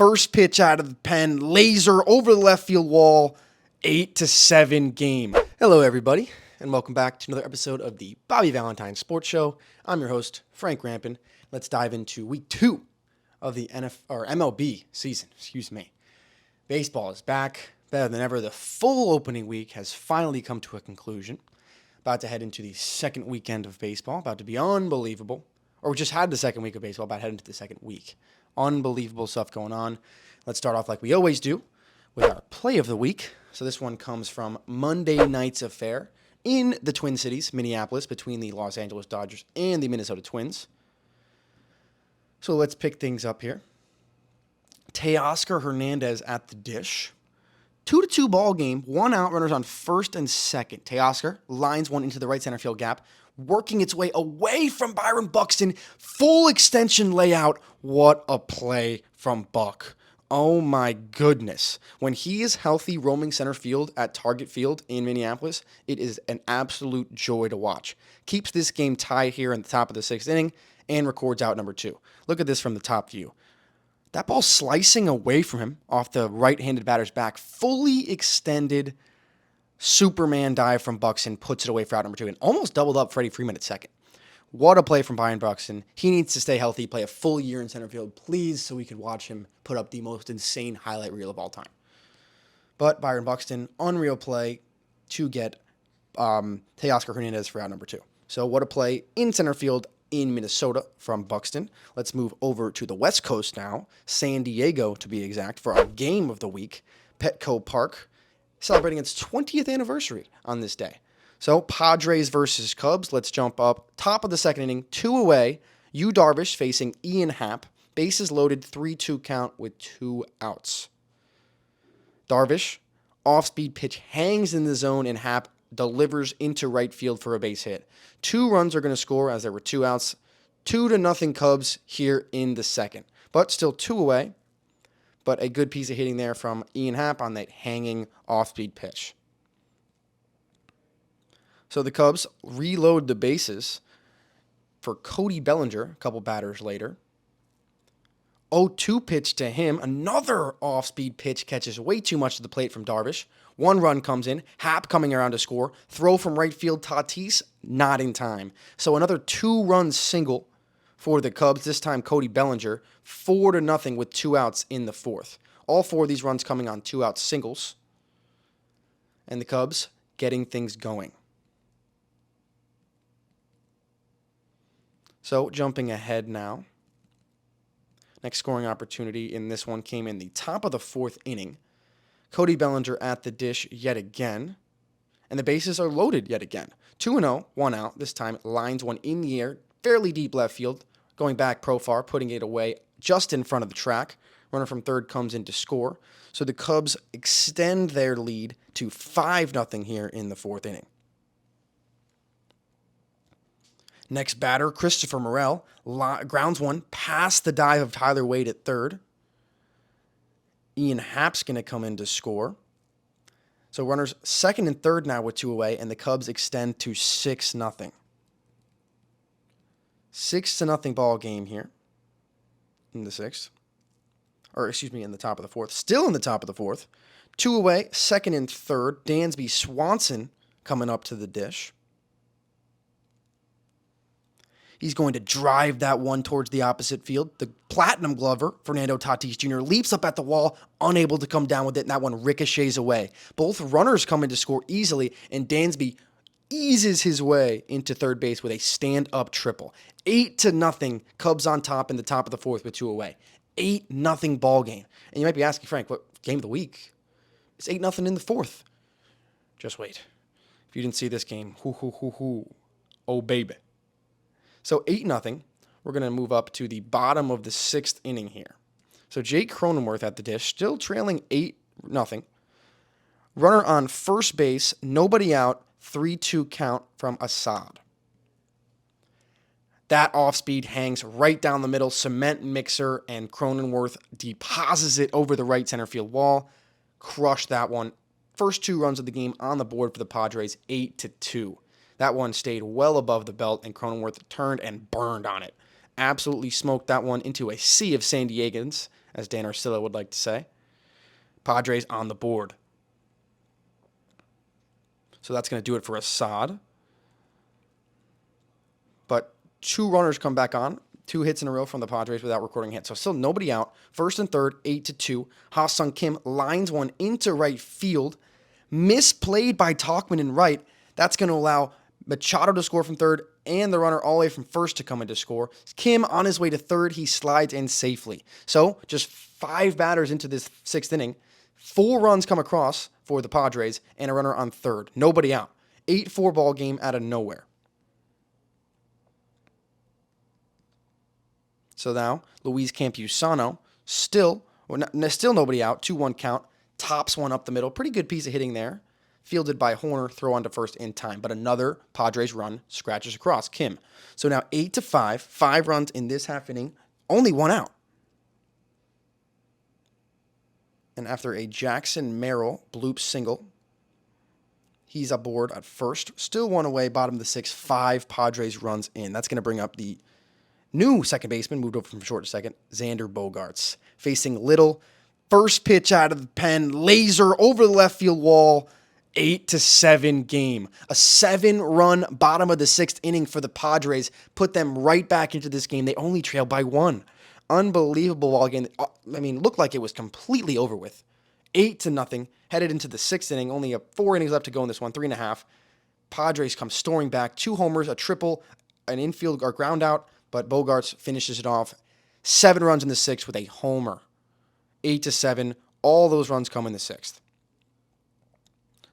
First pitch out of the pen, laser over the left field wall, 8-7 game. Hello, everybody, and welcome back to another episode of the Bobby Valentine Sports Show. I'm your host, Frank Rampin. Let's dive into week 2 of the MLB season. Baseball is back, better than ever. The full opening week has finally come to a conclusion. About to head into the second weekend of baseball, about to be unbelievable. Or we just had the second week of baseball, about to head into the second week. Unbelievable stuff going on. Let's start off like we always do with our play of the week. So this one comes from Monday night's affair in the Twin Cities, Minneapolis, between the Los Angeles Dodgers and the Minnesota Twins. So let's pick things up here. Teoscar Hernandez at the dish. 2-2 ball game, 1 out, runners on first and second. Teoscar lines one into the right center field gap, working its way away from Byron Buxton. Full extension layout. What a play from Buck. Oh my goodness. When he is healthy roaming center field at Target Field in Minneapolis, it is an absolute joy to watch. Keeps this game tied here in the top of the 6th inning and records out number 2. Look at this from the top view. That ball slicing away from him off the right-handed batter's back, fully extended Superman dive from Buxton, puts it away for out number 2, and almost doubled up Freddie Freeman at second. What a play from Byron Buxton. He needs to stay healthy, play a full year in center field, please, so we could watch him put up the most insane highlight reel of all time. But Byron Buxton, unreal play to get Teoscar Hernandez for out number 2. So what a play in center field in Minnesota from Buxton. Let's move over to the West Coast now, San Diego to be exact, for our game of the week, Petco Park, celebrating its 20th anniversary on this day. So Padres versus Cubs. Let's jump up. Top of the second inning, 2 away. Yu Darvish facing Ian Happ. Bases loaded, 3-2 count with 2 outs. Darvish, off-speed pitch, hangs in the zone, and Happ delivers into right field for a base hit. 2 runs are going to score as there were 2 outs. 2-0 Cubs here in the second. But still 2 away. But a good piece of hitting there from Ian Happ on that hanging off-speed pitch. So the Cubs reload the bases for Cody Bellinger a couple batters later. 0-2 pitch to him. Another off-speed pitch catches way too much of the plate from Darvish. 1 run comes in. Happ coming around to score. Throw from right field. Tatis not in time. So another 2-run single for the Cubs. This time Cody Bellinger. 4-0 with 2 outs in the 4th. All 4 of these runs coming on 2-out singles. And the Cubs getting things going. So jumping ahead now. Next scoring opportunity in this one came in the top of the 4th inning. Cody Bellinger at the dish yet again. And the bases are loaded yet again. 2-0, 1 out. This time lines one in the air. Fairly deep left field. Going back profar, putting it away just in front of the track. Runner from third comes in to score. So the Cubs extend their lead to 5-0 here in the 4th inning. Next batter, Christopher Morel, grounds one past the dive of Tyler Wade at third. Ian Happ's going to come in to score. So runners second and third now with 2 away, and the Cubs extend to 6-0. 6-0 ball game here in the 6th. In the top of the 4th. Still in the top of the 4th. 2 away, second and third. Dansby Swanson coming up to the dish. He's going to drive that one towards the opposite field. The platinum glover, Fernando Tatis Jr., leaps up at the wall, unable to come down with it, and that one ricochets away. Both runners come in to score easily, and Dansby eases his way into third base with a stand-up triple. 8-0, Cubs on top in the top of the 4th with 2 away. 8-0 ball game. And you might be asking, Frank, what game of the week? It's 8-0 in the 4th. Just wait. If you didn't see this game, oh baby. So 8-0, we're going to move up to the bottom of the 6th inning here. So Jake Cronenworth at the dish, still trailing 8-0. Runner on first base, nobody out, 3-2 count from Assad. That off-speed hangs right down the middle, cement mixer, and Cronenworth deposits it over the right center field wall. Crushed that one. First 2 runs of the game on the board for the Padres, 8-2. That one stayed well above the belt, and Cronenworth turned and burned on it. Absolutely smoked that one into a sea of San Diegans as Dan Orsillo would like to say. Padres on the board. So that's going to do it for Assad. But 2 runners come back on. 2 hits in a row from the Padres without recording hits. So still nobody out. First and third, 8-2. Ha-Sung Kim lines one into right field. Misplayed by Tauchman in right. That's going to allow Machado to score from third and the runner all the way from first to come in to score. Kim on his way to third. He slides in safely. So just 5 batters into this 6th inning. 4 runs come across for the Padres and a runner on third. Nobody out. 8-4 ball game out of nowhere. So now, Luis Campusano, still nobody out, 2-1 count, tops one up the middle. Pretty good piece of hitting there. Fielded by Horner, throw on to first in time. But another Padres run scratches across, Kim. So now 8-5, 5 runs in this half inning, only 1 out. And after a Jackson Merrill bloop single, he's aboard at first. Still 1 away, bottom of the 6th, 5 Padres runs in. That's going to bring up the new second baseman, moved over from short to second, Xander Bogaerts. Facing Little, first pitch out of the pen, laser over the left field wall, 8-7 game. A 7-run bottom of the 6th inning for the Padres put them right back into this game. They only trailed by 1. Unbelievable ball game. I mean, looked like it was completely over with. 8-0, headed into the 6th inning. Only 4 innings left to go in this one, 3.5. Padres come storming back. 2 homers, a triple, an infield or ground out. But Bogaerts finishes it off. 7 runs in the 6th with a homer. 8-7. All those runs come in the 6th.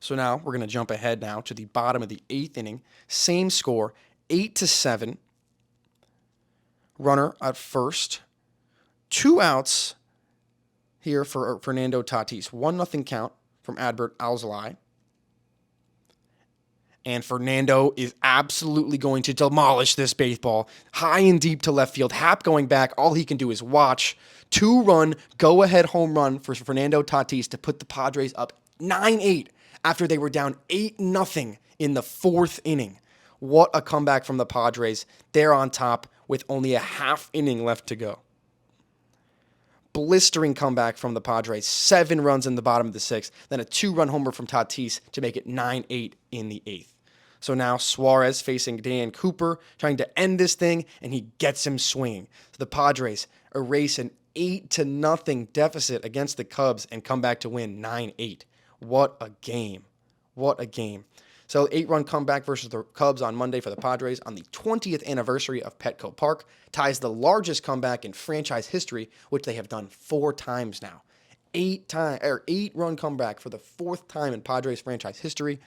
So now we're going to jump ahead now to the bottom of the 8th inning. Same score, 8-7. Runner at first. 2 outs here for Fernando Tatis. 1-0 count from Adbert Alzolay. And Fernando is absolutely going to demolish this baseball. High and deep to left field. Happ going back. All he can do is watch. 2-run, go-ahead home run for Fernando Tatis to put the Padres up 9-8 after they were down 8-0 in the 4th inning. What a comeback from the Padres. They're on top with only a half inning left to go. Blistering comeback from the Padres. 7 runs in the bottom of the 6th. Then a 2-run homer from Tatis to make it 9-8 in the 8th. So now Suarez facing Dan Cooper, trying to end this thing, and he gets him swinging. So the Padres erase an 8-0 deficit against the Cubs and come back to win 9-8. What a game. What a game. So 8-run comeback versus the Cubs on Monday for the Padres on the 20th anniversary of Petco Park ties the largest comeback in franchise history, which they have done 4 times now. 8-run comeback for the 4th time in Padres franchise history.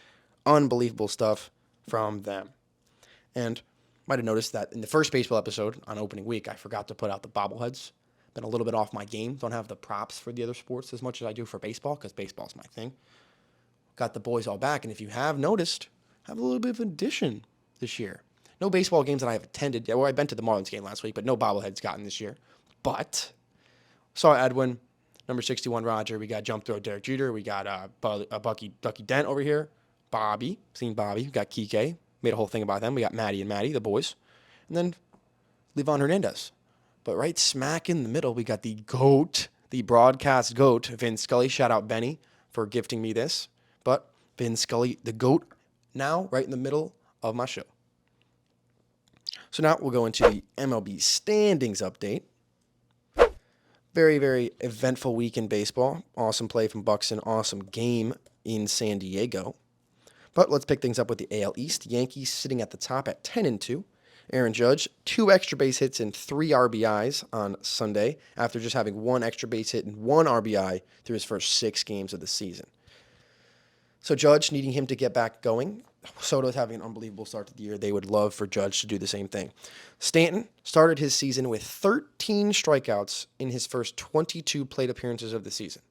Unbelievable stuff from them. And might have noticed that in the first baseball episode on opening week, I forgot to put out the bobbleheads. Been a little bit off my game. Don't have the props for the other sports as much as I do for baseball, because baseball's my thing. Got the boys all back, and if you have noticed, I have a little bit of an addition this year. No baseball games that I have attended. Well, I've been to the Marlins game last week, but no bobbleheads gotten this year. But saw Edwin, number 61 Roger. We got Jump Throw Derek Jeter. We got Ducky Dent over here. Bobby, seen Bobby. We got Kike. Made a whole thing about them. We got Maddie and Maddie, the boys. And then Livan Hernandez. But right smack in the middle, we got the GOAT, the broadcast GOAT, Vin Scully. Shout out Benny for gifting me this. But Vin Scully, the GOAT, now right in the middle of my show. So now we'll go into the MLB standings update. Very, very eventful week in baseball. Awesome play from Buxton. Awesome game in San Diego. But let's pick things up with the AL East. Yankees sitting at the top at 10-2. Aaron Judge, 2 extra base hits and 3 RBIs on Sunday after just having 1 extra base hit and 1 RBI through his first 6 games of the season. So Judge needing him to get back going. Soto's having an unbelievable start to the year. They would love for Judge to do the same thing. Stanton started his season with 13 strikeouts in his first 22 plate appearances of the season.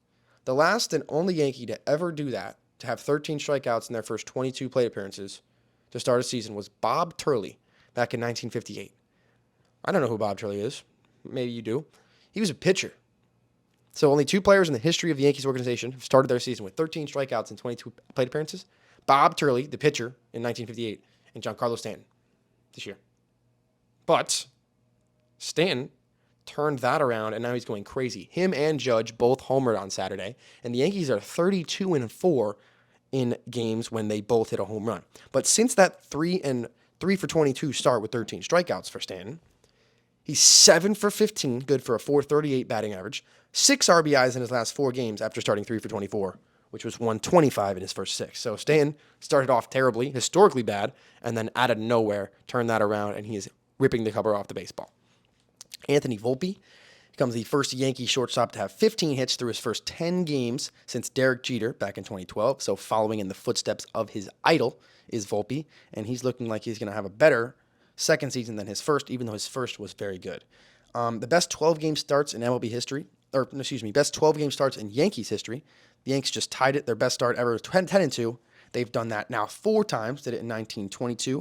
The last and only Yankee to ever do that, to have 13 strikeouts in their first 22 plate appearances to start a season, was Bob Turley back in 1958. I don't know who Bob Turley is. Maybe you do. He was a pitcher. So only 2 players in the history of the Yankees organization have started their season with 13 strikeouts and 22 plate appearances. Bob Turley, the pitcher in 1958, and Giancarlo Stanton this year. But Stanton turned that around, and now he's going crazy. Him and Judge both homered on Saturday, and the Yankees are 32-4 in games when they both hit a home run. But since that 3 for 22 start with 13 strikeouts for Stanton, he's 7 for 15, good for a 438 batting average, 6 RBIs in his last 4 games after starting 3 for 24, which was 125 in his first 6. So Stanton started off terribly, historically bad, and then out of nowhere turned that around, and he is ripping the cover off the baseball. Anthony Volpe becomes the first Yankee shortstop to have 15 hits through his first 10 games since Derek Jeter back in 2012. So following in the footsteps of his idol is Volpe, and he's looking like he's going to have a better second season than his first, even though his first was very good. The best 12-game starts in MLB history, best 12-game starts in Yankees history. The Yankees just tied it. Their best start ever was 10-2. They've done that now 4 times. Did it in 1922,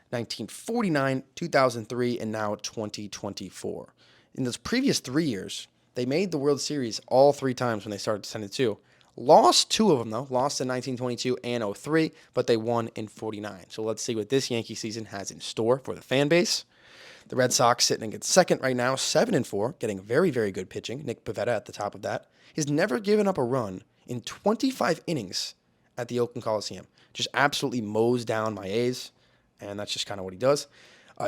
1949, 2003, and now 2024. In those previous 3 years, they made the World Series all 3 times when they started 10-2. Lost 2 of them, though. Lost in 1922 and 03, but they won in 49. So let's see what this Yankee season has in store for the fan base. The Red Sox sitting at second right now, 7-4, getting very, very good pitching. Nick Pivetta at the top of that. He's never given up a run in 25 innings at the Oakland Coliseum. Just absolutely mows down my A's, and that's just kind of what he does.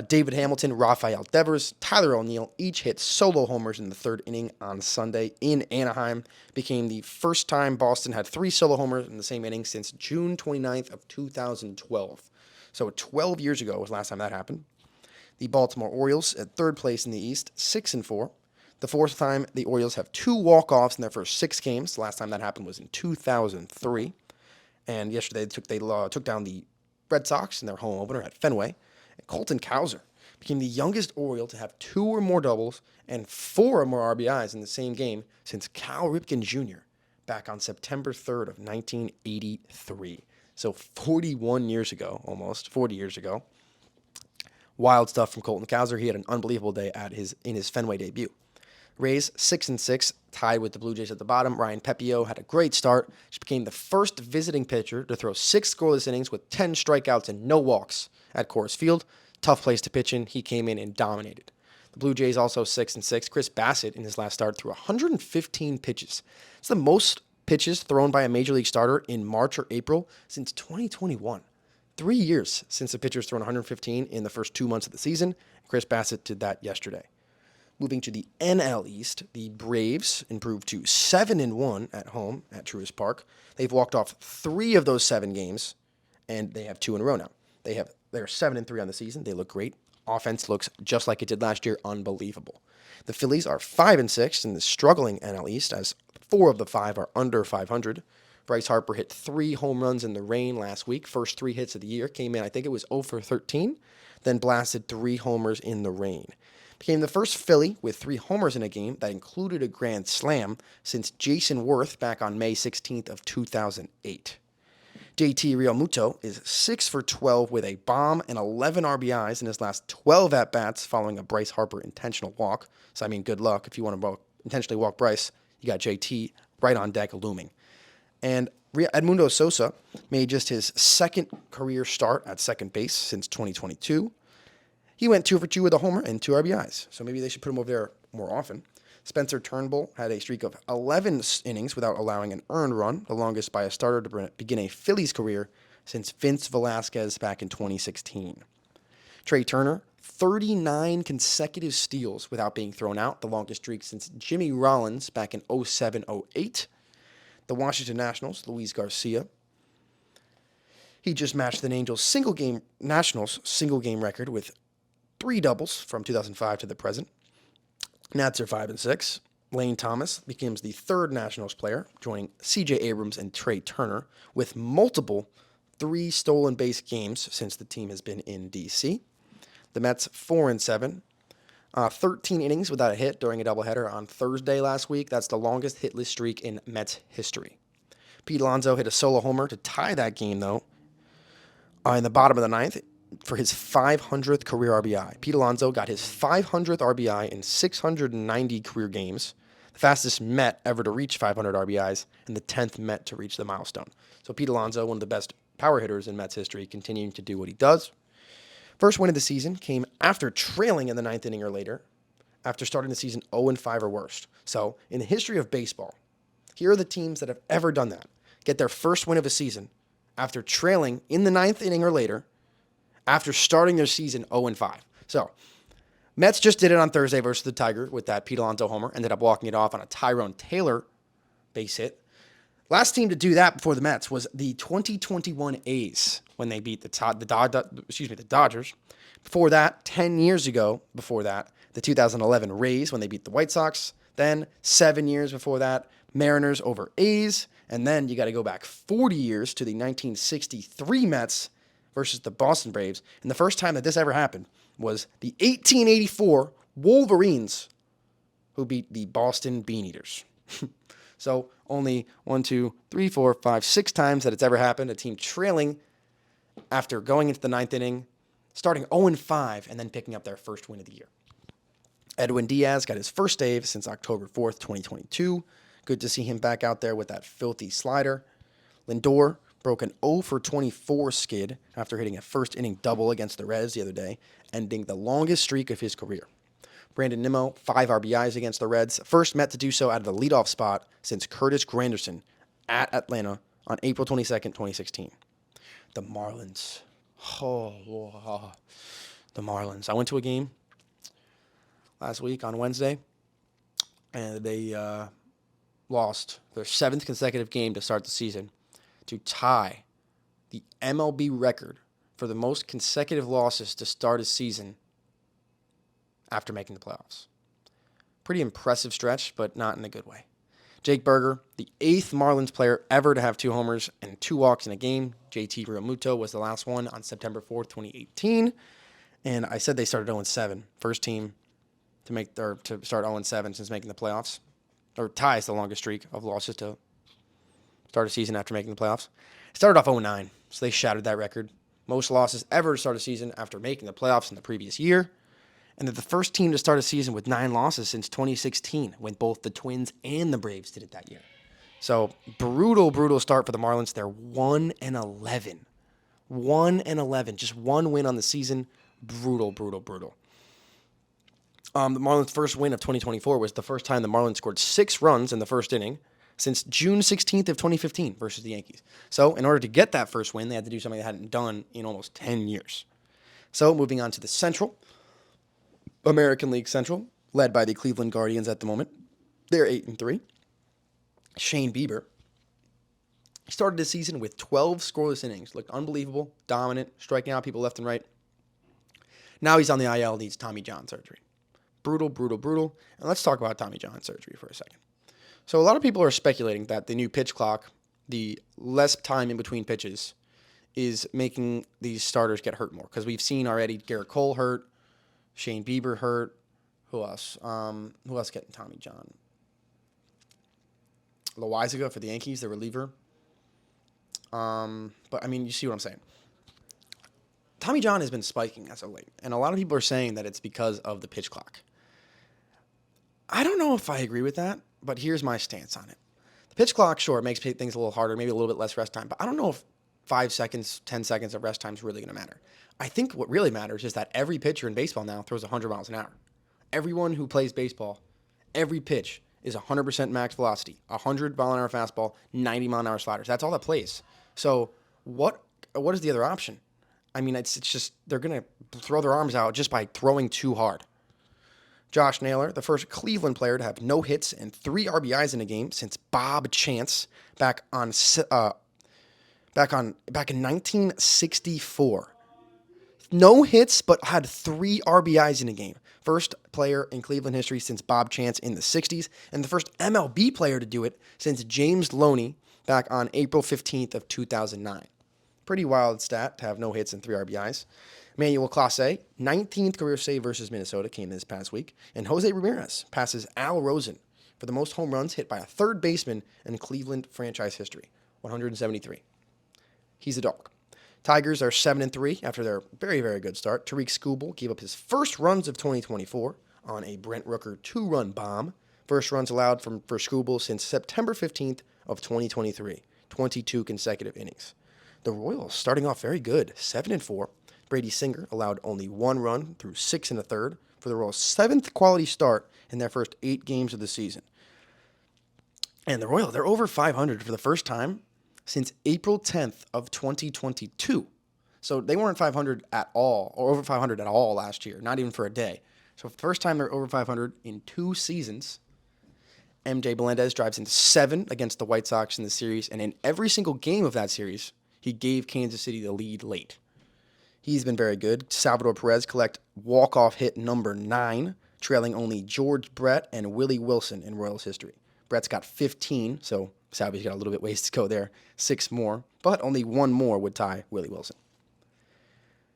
David Hamilton, Rafael Devers, Tyler O'Neill each hit solo homers in the 3rd inning on Sunday in Anaheim. Became the first time Boston had 3 solo homers in the same inning since June 29th of 2012. So 12 years ago was the last time that happened. The Baltimore Orioles at 3rd place in the East, 6-4. The 4th time the Orioles have 2 walk-offs in their first 6 games. The last time that happened was in 2003. And yesterday they took down the Red Sox in their home opener at Fenway. And Colton Cowser became the youngest Oriole to have 2 or more doubles and 4 or more RBIs in the same game since Cal Ripken Jr. back on September 3rd of 1983. So 41 years ago, almost 40 years ago. Wild stuff from Colton Cowser. He had an unbelievable day in his Fenway debut. Rays 6-6, tied with the Blue Jays at the bottom. Ryan Pepio had a great start. She became the first visiting pitcher to throw 6 scoreless innings with 10 strikeouts and no walks at Coors Field. Tough place to pitch in. He came in and dominated. The Blue Jays also 6-6. Chris Bassett in his last start threw 115 pitches. It's the most pitches thrown by a Major League starter in March or April since 2021. 3 years since the pitcher's thrown 115 in the first 2 months of the season. Chris Bassett did that yesterday. Moving to the NL East, the Braves improved to 7-1 at home at Truist Park. They've walked off 3 of those 7 games, and they have 2 in a row now. They're 7-3 on the season. They look great. Offense looks just like it did last year. Unbelievable. The Phillies are 5-6 in the struggling NL East, as 4 of the 5 are under 500. Bryce Harper hit 3 home runs in the rain last week. First 3 hits of the year. Came in, I think it was 0 for 13. Then blasted 3 homers in the rain. Became the first Philly with 3 homers in a game that included a grand slam since Jason Worth back on May 16th of 2008. JT Realmuto is 6 for 12 with a bomb and 11 RBIs in his last 12 at-bats following a Bryce Harper intentional walk. So, I mean, good luck. If you want to intentionally walk Bryce, you got JT right on deck looming. And Edmundo Sosa made just his 2nd career start at second base since 2022. He went 2 for 2 with a homer and 2 RBIs, so maybe they should put him over there more often. Spencer Turnbull had a streak of 11 innings without allowing an earned run, the longest by a starter to begin a Phillies career since Vince Velasquez back in 2016. Trey Turner, 39 consecutive steals without being thrown out, the longest streak since Jimmy Rollins back in 07-08. The Washington Nationals, Luis Garcia, he just matched the Nationals single game record with 3 doubles from 2005 to the present. Nats are 5-6. Lane Thomas becomes the 3rd Nationals player, joining C.J. Abrams and Trey Turner, with multiple 3 stolen base games since the team has been in D.C. The Mets 4-7. 13 innings without a hit during a doubleheader on Thursday last week. That's the longest hitless streak in Mets history. Pete Alonso hit a solo homer to tie that game, though, in the bottom of the 9th for his 500th career RBI. Pete Alonso got his 500th RBI in 690 career games, the fastest Met ever to reach 500 RBIs, and the 10th Met to reach the milestone. So Pete Alonso, one of the best power hitters in Mets history, continuing to do what he does. First win of the season came after trailing in the 9th inning or later after starting the season 0-5 or worse. So, in the history of baseball, here are the teams that have ever done that. Get their first win of a season after trailing in the ninth inning or later after starting their season 0-5. So, Mets just did it on Thursday versus the Tiger with that Pete Alonso homer. Ended up walking it off on a Tyrone Taylor base hit. Last team to do that before the Mets was the 2021 A's when they beat the Dodgers. Before that, 10 years ago, before that, the 2011 Rays when they beat the White Sox. Then 7 years before that, Mariners over A's. And then you got to go back 40 years to the 1963 Mets versus the Boston Braves. And the first time that this ever happened was the 1884 Wolverines, who beat the Boston Beaneaters. So only 6 times that it's ever happened. A team trailing after going into the ninth inning, starting 0-5, and then picking up their first win of the year. Edwin Diaz got his first save since October 4th, 2022. Good to see him back out there with that filthy slider. Lindor broke an 0-for-24 skid after hitting a first-inning double against the Reds the other day, ending the longest streak of his career. Brandon Nimmo, 5 RBIs against the Reds. First Met to do so out of the leadoff spot since Curtis Granderson at Atlanta on April 22nd, 2016. The Marlins. The Marlins. I went to a game last week on Wednesday, and they lost their 7th consecutive game to start the season to tie the MLB record for the most consecutive losses to start a season after making the playoffs. Pretty impressive stretch, but not in a good way. Jake Berger, the 8th Marlins player ever to have 2 homers and 2 walks in a game. JT Realmuto was the last one on September 4th, 2018. And I said they started 0-7. First team to start 0-7 since making the playoffs. Or ties the longest streak of losses to start a season after making the playoffs. Started off 0-9, so they shattered that record. Most losses ever to start a season after making the playoffs in the previous year. And they're the first team to start a season with 9 losses since 2016, when both the Twins and the Braves did it that year. So, brutal start for the Marlins. They're 1-11. 1-11. Just one win on the season. Brutal. The Marlins' first win of 2024 was the first time the Marlins scored 6 runs in the first inning since June 16th of 2015 versus the Yankees. So, in order to get that first win, they had to do something they hadn't done in almost 10 years. So, moving on to the Central. American League Central, led by the Cleveland Guardians at the moment. They're 8-3. Shane Bieber started the season with 12 scoreless innings. Looked unbelievable, dominant, striking out people left and right. Now he's on the IL, needs Tommy John surgery. Brutal. And let's talk about Tommy John surgery for a second. So a lot of people are speculating that the new pitch clock, the less time in between pitches, is making these starters get hurt more. Because we've seen already Garrett Cole hurt, Shane Bieber hurt. Who else? Who else getting Tommy John? Loaizaga for the Yankees, the reliever. But, I mean, you see what I'm saying. Tommy John has been spiking as of late, and a lot of people are saying that it's because of the pitch clock. I don't know if I agree with that, but here's my stance on it. The pitch clock, sure, it makes things a little harder, maybe a little bit less rest time, but I don't know if 5 seconds, 10 seconds of rest time is really going to matter. I think what really matters is that every pitcher in baseball now throws 100 miles an hour. Everyone who plays baseball, every pitch is 100% max velocity, 100-mile-an-hour fastball, 90-mile-an-hour sliders. That's all that plays. So what is the other option? I mean, it's just they're going to throw their arms out just by throwing too hard. Josh Naylor, the first Cleveland player to have no hits and 3 RBIs in a game since Bob Chance back in 1964. No hits, but had 3 RBIs in a game. First player in Cleveland history since Bob Chance in the 60s, and the first MLB player to do it since James Loney back on April 15th of 2009. Pretty wild stat to have no hits and 3 RBIs. Manuel Clase, 19th career save versus Minnesota, came this past week. And Jose Ramirez passes Al Rosen for the most home runs hit by a third baseman in Cleveland franchise history, 173. He's a dog. Tigers are 7-3 after their very, very good start. Tariq Skubal gave up his first runs of 2024 on a Brent Rooker 2-run bomb. First runs allowed for Skubal since September 15th of 2023, 22 consecutive innings. The Royals starting off very good, 7-4. Brady Singer allowed only 1 run through 6 1/3 for the Royals' 7th quality start in their first 8 games of the season. And the Royals, they're over 500 for the first time since April 10th of 2022. So they weren't 500 at all, or over 500 at all last year, not even for a day. So first time they're over 500 in 2 seasons. MJ Melendez drives in 7 against the White Sox in the series, and in every single game of that series, he gave Kansas City the lead late. He's been very good. Salvador Perez collect walk-off hit number 9, trailing only George Brett and Willie Wilson in Royals history. Brett's got 15, so Salvy's got a little bit ways to go there. 6 more, but only 1 more would tie Willie Wilson.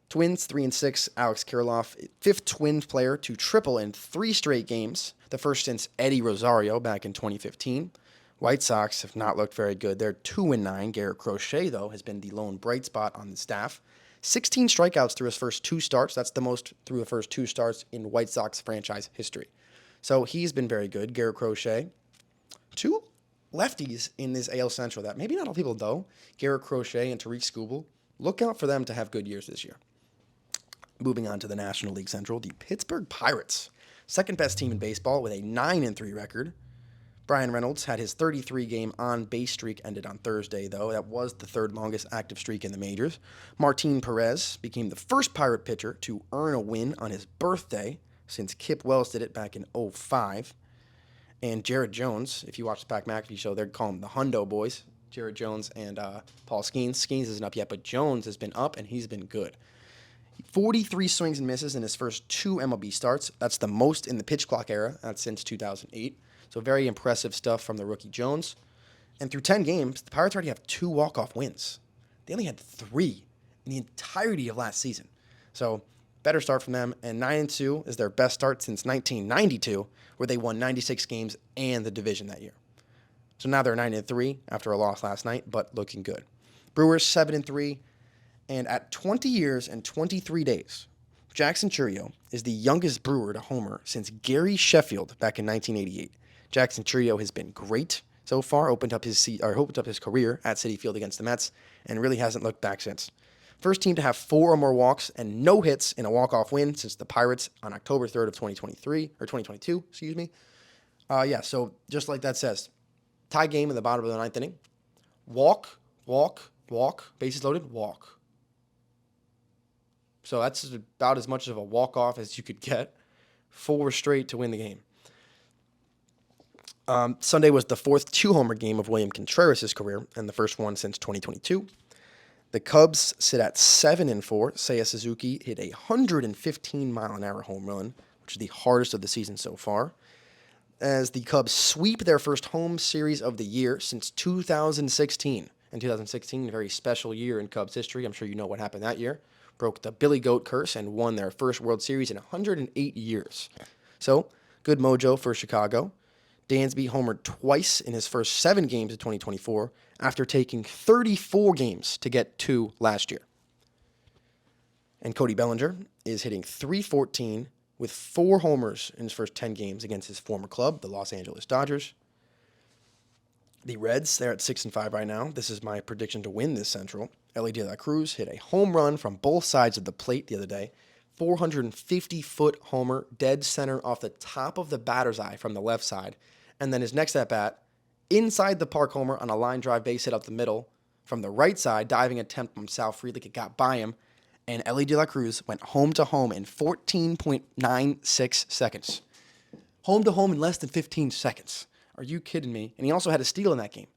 Twins, 3-6, Alex Kirilloff, 5th Twins player to triple in 3 straight games, the first since Eddie Rosario back in 2015. White Sox have not looked very good. They're 2-9. Garrett Crochet, though, has been the lone bright spot on the staff. 16 strikeouts through his first 2 starts. That's the most through the first 2 starts in White Sox franchise history. So he's been very good, Garrett Crochet. 2 lefties in this AL Central that maybe not all people know, Garrett Crochet and Tariq Skubal. Look out for them to have good years this year. Moving on to the National League Central, the Pittsburgh Pirates, second best team in baseball with a 9-3 record. Brian Reynolds had his 33-game on-base streak ended on Thursday, though. That was the 3rd longest active streak in the majors. Martin Perez became the first Pirate pitcher to earn a win on his birthday since Kip Wells did it back in 2005. And Jared Jones, if you watch the Pat McAfee show, they're calling him the Hundo Boys. Jared Jones and Paul Skeens. Skeens isn't up yet, but Jones has been up, and he's been good. 43 swings and misses in his first 2 MLB starts. That's the most in the pitch clock era. That's since 2008. So very impressive stuff from the rookie Jones. And through 10 games, the Pirates already have 2 walk-off wins. They only had 3 in the entirety of last season. So better start from them. And 9-2 is their best start since 1992, where they won 96 games and the division that year. So now they're 9-3 after a loss last night, but looking good. Brewers 7-3. And at 20 years and 23 days, Jackson Chourio is the youngest Brewer to homer since Gary Sheffield back in 1988. Jackson Chourio has been great so far, opened up his career at Citi Field against the Mets, and really hasn't looked back since. First team to have 4 or more walks and no hits in a walk-off win since the Pirates on October 3rd of 2022, excuse me. So just like that says, tie game in the bottom of the 9th inning. Walk, bases loaded, walk. So that's about as much of a walk-off as you could get. 4 straight to win the game. Sunday was the 4th 2-homer game of William Contreras' career, and the first one since 2022. The Cubs sit at 7-4. Seiya Suzuki hit a 115-mile-an-hour home run, which is the hardest of the season so far, as the Cubs sweep their first home series of the year since 2016. In 2016, a very special year in Cubs history. I'm sure you know what happened that year. Broke the Billy Goat curse and won their first World Series in 108 years. So, good mojo for Chicago. Dansby homered twice in his first 7 games of 2024 after taking 34 games to get 2 last year. And Cody Bellinger is hitting .314 with 4 homers in his first 10 games against his former club, the Los Angeles Dodgers. The Reds, they're at 6-5 right now. This is my prediction to win this Central. Elly De La Cruz hit a home run from both sides of the plate the other day. 450-foot homer, dead center off the top of the batter's eye from the left side. And then his next at-bat, inside the park homer on a line drive base hit up the middle. From the right side, diving attempt from Sal Frelick, it got by him. And Elly De La Cruz went home to home in 14.96 seconds. Home to home in less than 15 seconds. Are you kidding me? And he also had a steal in that game.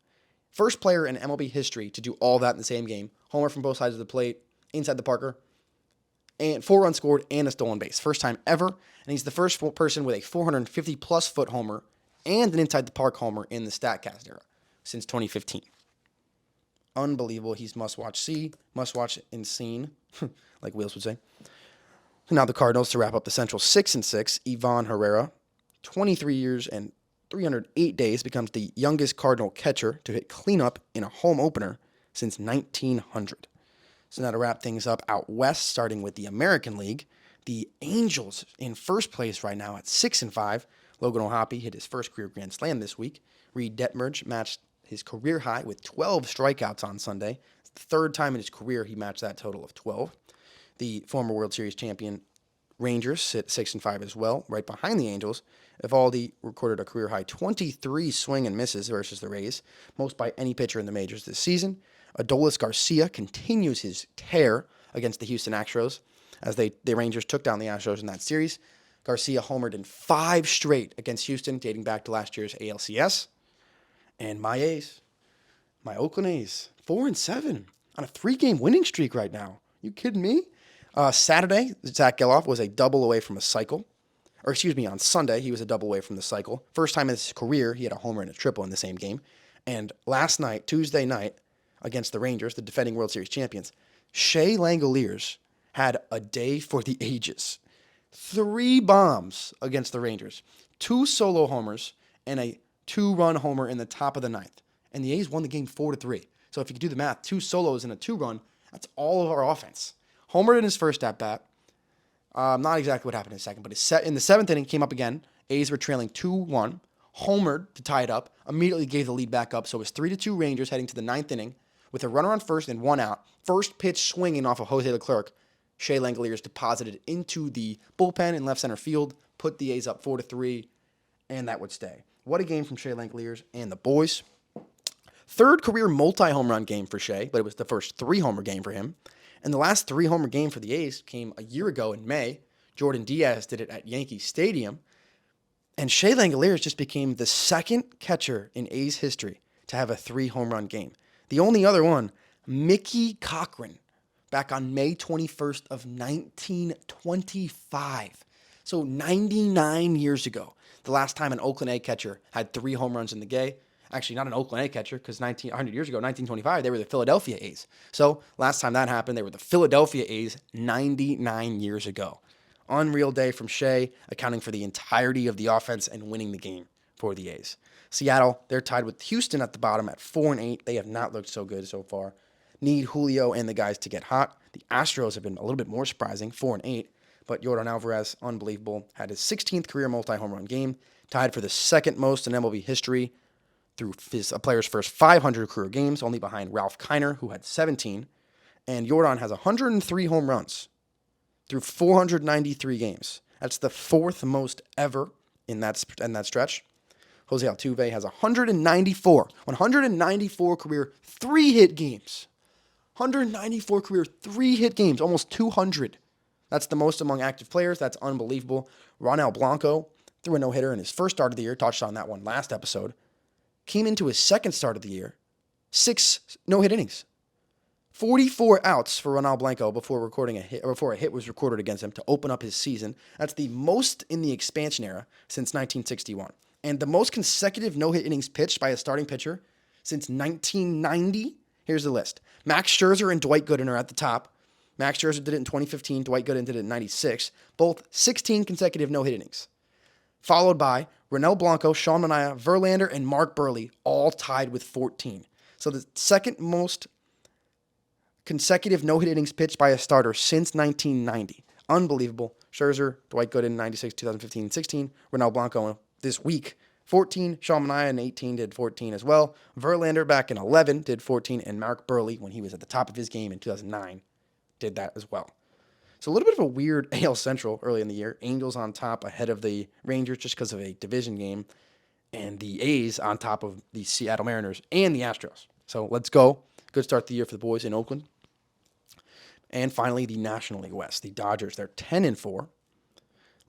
First player in MLB history to do all that in the same game. Homer from both sides of the plate, inside the Parker, and 4 runs scored and a stolen base. First time ever. And he's the first person with a 450-plus foot homer and an inside the park homer in the StatCast era since 2015. Unbelievable. He's must-watch and seen, like Wheels would say. Now the Cardinals to wrap up the Central 6-6. Ivan Herrera, 23 years and 308 days, becomes the youngest Cardinal catcher to hit cleanup in a home opener since 1900. So now to wrap things up out west, starting with the American League, the Angels in first place right now at 6-5. Logan O'Hoppe hit his first career grand slam this week. Reed Detmerge matched his career high with 12 strikeouts on Sunday. It's the 3rd time in his career he matched that total of 12. The former World Series champion Rangers sit 6-5 as well, right behind the Angels. Evaldi recorded a career-high 23 swing and misses versus the Rays, most by any pitcher in the majors this season. Adolis Garcia continues his tear against the Houston Astros as the Rangers took down the Astros in that series. Garcia homered in 5 straight against Houston, dating back to last year's ALCS. And my A's, my Oakland A's, 4-7 on a 3-game winning streak right now. You kidding me? Saturday, Zach Geloff was a double away from a cycle. On Sunday, he was a double away from the cycle. First time in his career, he had a homer and a triple in the same game. And last night, Tuesday night, against the Rangers, the defending World Series champions, Shea Langoliers had a day for the ages. 3 bombs against the Rangers, 2 solo homers, and a 2-run homer in the top of the ninth. And the A's won the game 4-3. So if you could do the math, 2 solos and a 2-run, that's all of our offense. Homered in his first at-bat. Not exactly what happened in his second, but in the 7th inning, came up again. A's were trailing 2-1. Homered to tie it up. Immediately gave the lead back up. So it was 3-2 Rangers heading to the 9th inning with a runner on first and 1 out. First pitch swinging off of Jose Leclerc. Shea Langoliers deposited into the bullpen in left center field, put the A's up 4-3, and that would stay. What a game from Shea Langoliers and the boys. 3rd career multi-home run game for Shea, but it was the first 3-homer game for him. And the last 3-homer game for the A's came a year ago in May. Jordan Diaz did it at Yankee Stadium. And Shea Langoliers just became the 2nd catcher in A's history to have a 3-home run game. The only other one, Mickey Cochran, back on May 21st of 1925. So 99 years ago, the last time an Oakland A catcher had 3 home runs in the game. Actually, not an Oakland A catcher, because 100 years ago, 1925, they were the Philadelphia A's. So last time that happened, they were the Philadelphia A's 99 years ago. Unreal day from Shea, accounting for the entirety of the offense and winning the game for the A's. Seattle, they're tied with Houston at the bottom at 4-8. They have not looked so good so far. Need Julio and the guys to get hot. The Astros have been a little bit more surprising, 4-8. But Yordan Alvarez, unbelievable, had his 16th career multi-home run game, tied for the 2nd most in MLB history through a player's first 500 career games, only behind Ralph Kiner, who had 17. And Yordan has 103 home runs through 493 games. That's the 4th most ever in that stretch. Jose Altuve has 194 career 3-hit games. 194 career 3-hit games, almost 200. That's the most among active players. That's unbelievable. Ronel Blanco threw a no-hitter in his first start of the year, touched on that one last episode. Came into his 2nd start of the year, 6 no-hit innings. 44 outs for Ronel Blanco before a hit was recorded against him to open up his season. That's the most in the expansion era since 1961. And the most consecutive no-hit innings pitched by a starting pitcher since 1990. Here's the list. Max Scherzer and Dwight Gooden are at the top. Max Scherzer did it in 2015. Dwight Gooden did it in 96. Both 16 consecutive no-hit innings. Followed by Ronel Blanco, Sean Manaea, Verlander, and Mark Burley, all tied with 14. So the 2nd most consecutive no-hit innings pitched by a starter since 1990. Unbelievable. Scherzer, Dwight Gooden, 96, 2015, 16. Ronel Blanco this week, 14. Sean Manaea in 18 did 14 as well. Verlander back in 11 did 14. And Mark Burley, when he was at the top of his game in 2009, did that as well. So a little bit of a weird AL Central early in the year. Angels on top ahead of the Rangers just because of a division game. And the A's on top of the Seattle Mariners and the Astros. So let's go. Good start to the year for the boys in Oakland. And finally, the National League West. The Dodgers, they're 10-4.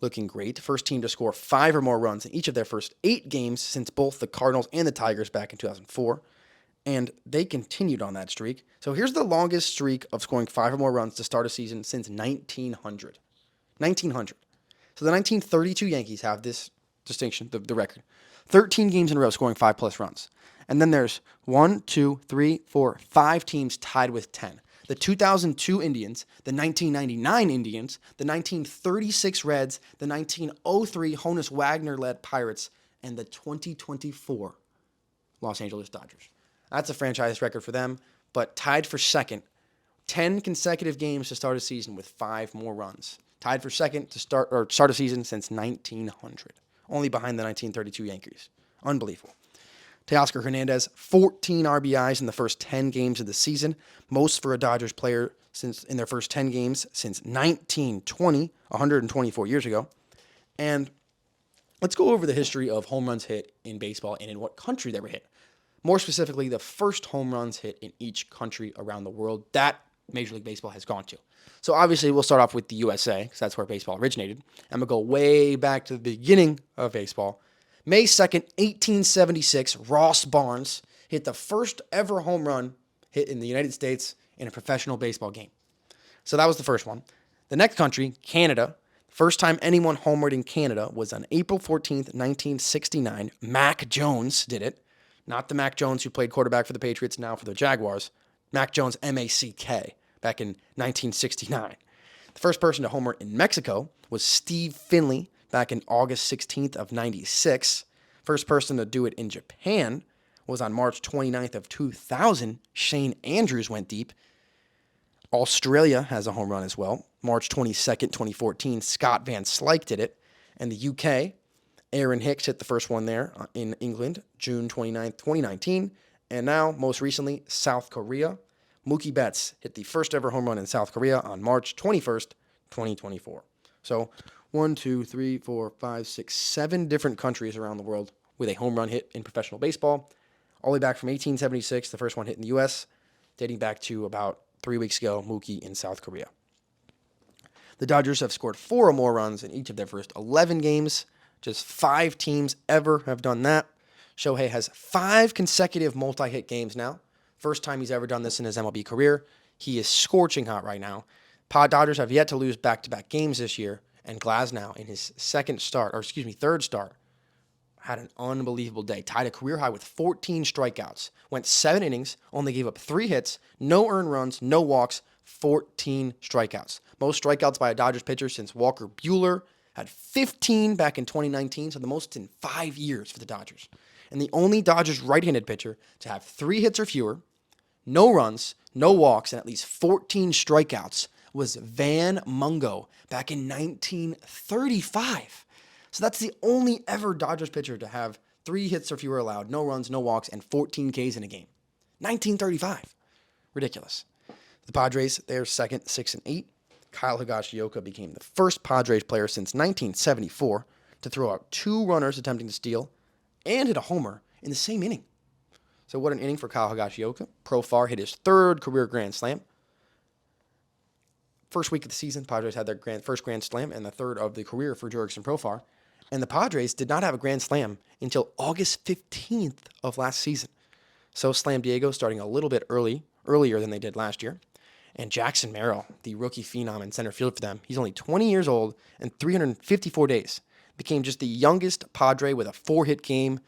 Looking great. First team to score 5 or more runs in each of their first 8 games since both the Cardinals and the Tigers back in 2004. And they continued on that streak. So here's the longest streak of scoring 5 or more runs to start a season since 1900. 1900. So the 1932 Yankees have this distinction, the record. 13 games in a row scoring 5+ runs. And then there's 1, 2, 3, 4, 5 teams tied with 10. The 2002 Indians, the 1999 Indians, the 1936 Reds, the 1903 Honus Wagner-led Pirates, and the 2024 Los Angeles Dodgers. That's a franchise record for them, but tied for 2nd. 10 consecutive games to start a season with 5 more runs. Tied for 2nd to start a season since 1900. Only behind the 1932 Yankees. Unbelievable. Teoscar Hernandez, 14 RBIs in the first 10 games of the season. Most for a Dodgers player in their first 10 games since 1920, 124 years ago. And let's go over the history of home runs hit in baseball and in what country they were hit. More specifically, the first home runs hit in each country around the world that Major League Baseball has gone to. So obviously, we'll start off with the USA, because that's where baseball originated. I'm going to go way back to the beginning of baseball. May 2nd, 1876, Ross Barnes hit the first ever home run hit in the United States in a professional baseball game. So that was the first one. The next country, Canada. First time anyone homered in Canada was on April 14th, 1969. Mac Jones did it. Not the Mac Jones who played quarterback for the Patriots, now for the Jaguars. Mac Jones, M-A-C-K, back in 1969. The first person to homer in Mexico was Steve Finley back in August 16th of 96. First person to do it in Japan was on March 29th of 2000. Shane Andrews went deep. Australia has a home run as well. March 22nd, 2014, Scott Van Slyke did it. And the UK, Aaron Hicks hit the first one there in England, June 29th, 2019. And now, most recently, South Korea. Mookie Betts hit the first ever home run in South Korea on March 21st, 2024. So 1, 2, 3, 4, 5, 6, 7 different countries around the world with a home run hit in professional baseball. All the way back from 1876, the first one hit in the U.S., dating back to about 3 weeks ago, Mookie in South Korea. The Dodgers have scored 4 or more runs in each of their first 11 games. Just 5 teams ever have done that. Shohei has 5 consecutive multi-hit games now. First time he's ever done this in his MLB career. He is scorching hot right now. Dodgers have yet to lose back-to-back games this year, and Glasnow in his third start, had an unbelievable day. Tied a career high with 14 strikeouts. Went 7 innings, only gave up 3 hits, no earned runs, no walks, 14 strikeouts. Most strikeouts by a Dodgers pitcher since Walker Buehler had 15 back in 2019, so the most in 5 years for the Dodgers. And the only Dodgers right-handed pitcher to have 3 hits or fewer, no runs, no walks, and at least 14 strikeouts was Van Mungo back in 1935. So that's the only ever Dodgers pitcher to have 3 hits or fewer allowed, no runs, no walks, and 14 Ks in a game. 1935. Ridiculous. The Padres, they're second, 6-8. Kyle Higashioka became the first Padres player since 1974 to throw out 2 runners attempting to steal and hit a homer in the same inning. So what an inning for Kyle Higashioka. Profar hit his 3rd career grand slam. First week of the season, Padres had their first grand slam and the 3rd of the career for Jurickson Profar. And the Padres did not have a grand slam until August 15th of last season. So Slam Diego starting a little bit earlier than they did last year. And Jackson Merrill, the rookie phenom in center field for them, he's only 20 years old and 354 days. Became just the youngest Padre with a 4-hit game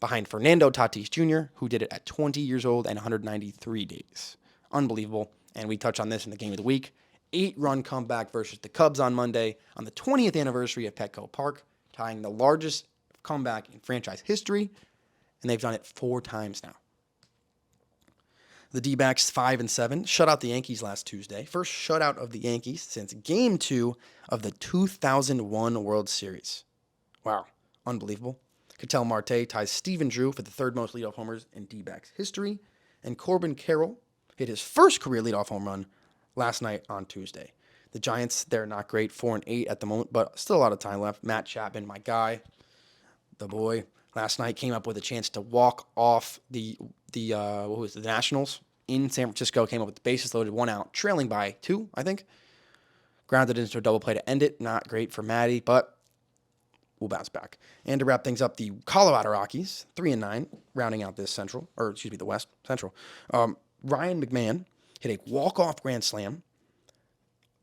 behind Fernando Tatis Jr., who did it at 20 years old and 193 days. Unbelievable. And we touched on this in the game of the week. 8-run comeback versus the Cubs on Monday on the 20th anniversary of Petco Park, tying the largest comeback in franchise history, and they've done it 4 times now. The D-backs 5-7 shut out the Yankees last Tuesday. First shutout of the Yankees since Game 2 of the 2001 World Series. Wow, unbelievable. Ketel Marte ties Stephen Drew for the 3rd most leadoff homers in D-backs history, and Corbin Carroll hit his first career leadoff home run last night on Tuesday. The Giants, they're not great, 4-8 at the moment, but still a lot of time left. Matt Chapman, my guy, the boy, last night came up with a chance to walk off the Nationals in San Francisco. Came up with the bases loaded, 1 out, trailing by 2, I think. Grounded into a double play to end it. Not great for Matty, but we'll bounce back. And to wrap things up, the Colorado Rockies, 3-9, rounding out this the West Central. Ryan McMahon hit a walk-off grand slam.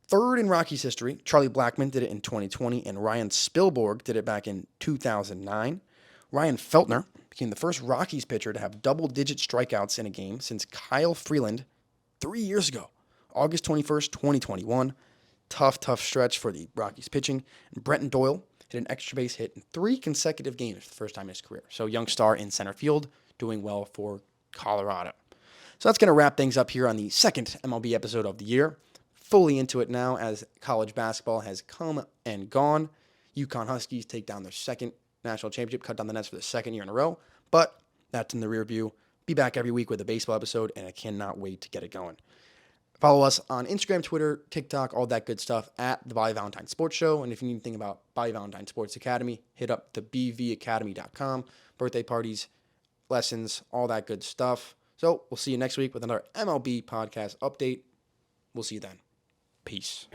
3rd in Rockies history. Charlie Blackmon did it in 2020, and Ryan Spilborg did it back in 2009. Ryan Feltner became the first Rockies pitcher to have double-digit strikeouts in a game since Kyle Freeland 3 years ago, August 21st, 2021. Tough stretch for the Rockies pitching. And Brenton Doyle hit an extra base hit in 3 consecutive games for the first time in his career. So young star in center field, doing well for Colorado. So that's going to wrap things up here on the 2nd MLB episode of the year. Fully into it now as college basketball has come and gone. UConn Huskies take down their 2nd national championship, cut down the Nets for the 2nd year in a row. But that's in the rear view. Be back every week with a baseball episode, and I cannot wait to get it going. Follow us on Instagram, Twitter, TikTok, all that good stuff at the Bobby Valentine Sports Show. And if you need anything about Bobby Valentine Sports Academy, hit up the bvacademy.com. Birthday parties, lessons, all that good stuff. So we'll see you next week with another MLB podcast update. We'll see you then. Peace.